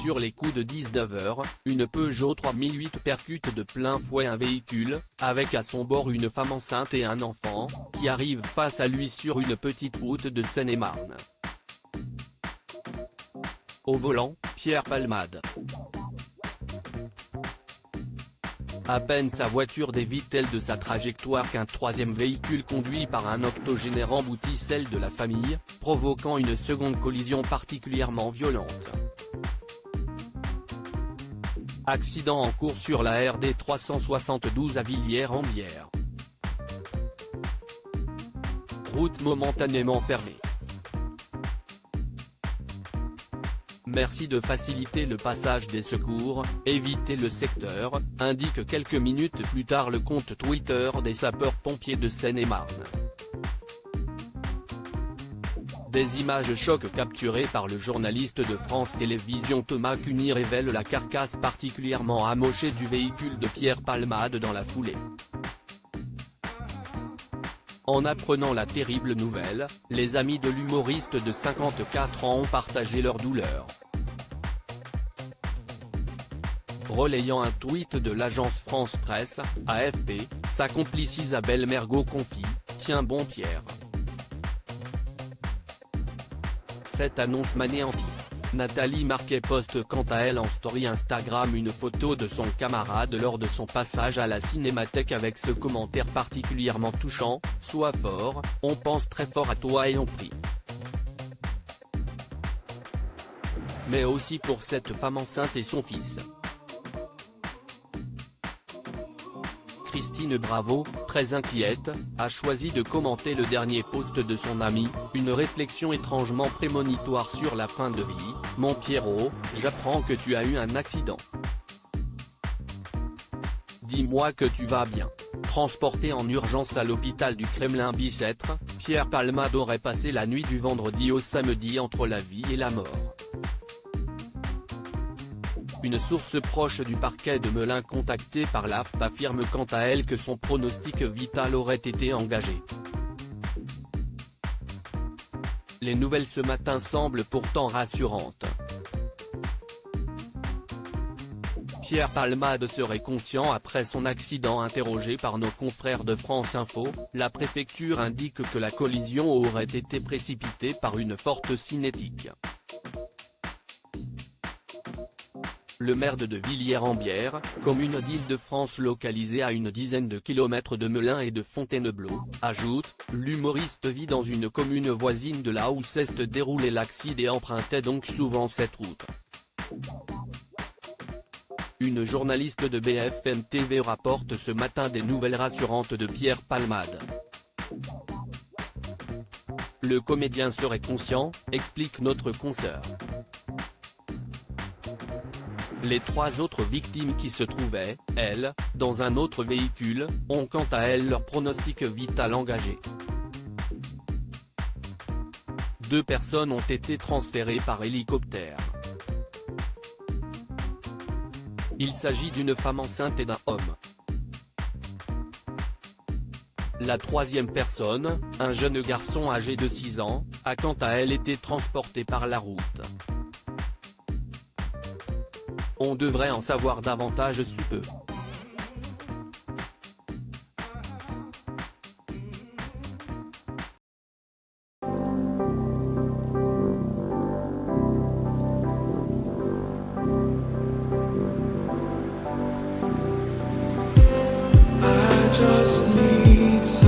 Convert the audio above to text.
Sur les coups de 19h, une Peugeot 3008 percute de plein fouet un véhicule, avec à son bord une femme enceinte et un enfant, qui arrive face à lui sur une petite route de Seine-et-Marne. Au volant, Pierre Palmade. À peine sa voiture dévie-t-elle de sa trajectoire qu'un troisième véhicule conduit par un octogénaire emboutit celle de la famille, provoquant une seconde collision particulièrement violente. Accident en cours sur la RD 372 à Villiers-en-Bière. Route momentanément fermée. Merci de faciliter le passage des secours, évitez le secteur, indique quelques minutes plus tard le compte Twitter des sapeurs-pompiers de Seine-et-Marne. Des images choc capturées par le journaliste de France Télévisions Thomas Cuny révèlent la carcasse particulièrement amochée du véhicule de Pierre Palmade dans la foulée. En apprenant la terrible nouvelle, les amis de l'humoriste de 54 ans ont partagé leur douleur. Relayant un tweet de l'agence France Presse, AFP, sa complice Isabelle Mergo confie « Tiens bon Pierre ». Cette annonce m'anéantit. Nathalie Marquet poste quant à elle en story Instagram une photo de son camarade lors de son passage à la Cinémathèque avec ce commentaire particulièrement touchant « Sois fort, on pense très fort à toi et on prie ». Mais aussi pour cette femme enceinte et son fils. Christine Bravo, très inquiète, a choisi de commenter le dernier post de son ami, une réflexion étrangement prémonitoire sur la fin de vie. « Mon Pierrot, j'apprends que tu as eu un accident. Dis-moi que tu vas bien. » Transporté en urgence à l'hôpital du Kremlin-Bicêtre, Pierre Palmade aurait passé la nuit du vendredi au samedi entre la vie et la mort. Une source proche du parquet de Melun contactée par l'AFP affirme quant à elle que son pronostic vital aurait été engagé. Les nouvelles ce matin semblent pourtant rassurantes. Pierre Palmade serait conscient après son accident. Interrogé par nos confrères de France Info, la préfecture indique que la collision aurait été précipitée par une forte cinétique. Le maire de Villiers-en-Bière, commune d'Île-de-France localisée à une dizaine de kilomètres de Melun et de Fontainebleau, ajoute « L'humoriste vit dans une commune voisine de là où s'est déroulé l'accident et empruntait donc souvent cette route ». Une journaliste de BFM TV rapporte ce matin des nouvelles rassurantes de Pierre Palmade. Le comédien serait conscient, explique notre consoeur. Les trois autres victimes qui se trouvaient, elles, dans un autre véhicule, ont quant à elles leur pronostic vital engagé. 2 personnes ont été transférées par hélicoptère. Il s'agit d'une femme enceinte et d'un homme. La troisième personne, un jeune garçon âgé de 6 ans, a quant à elle été transporté par la route. On devrait en savoir davantage sous peu. I just need some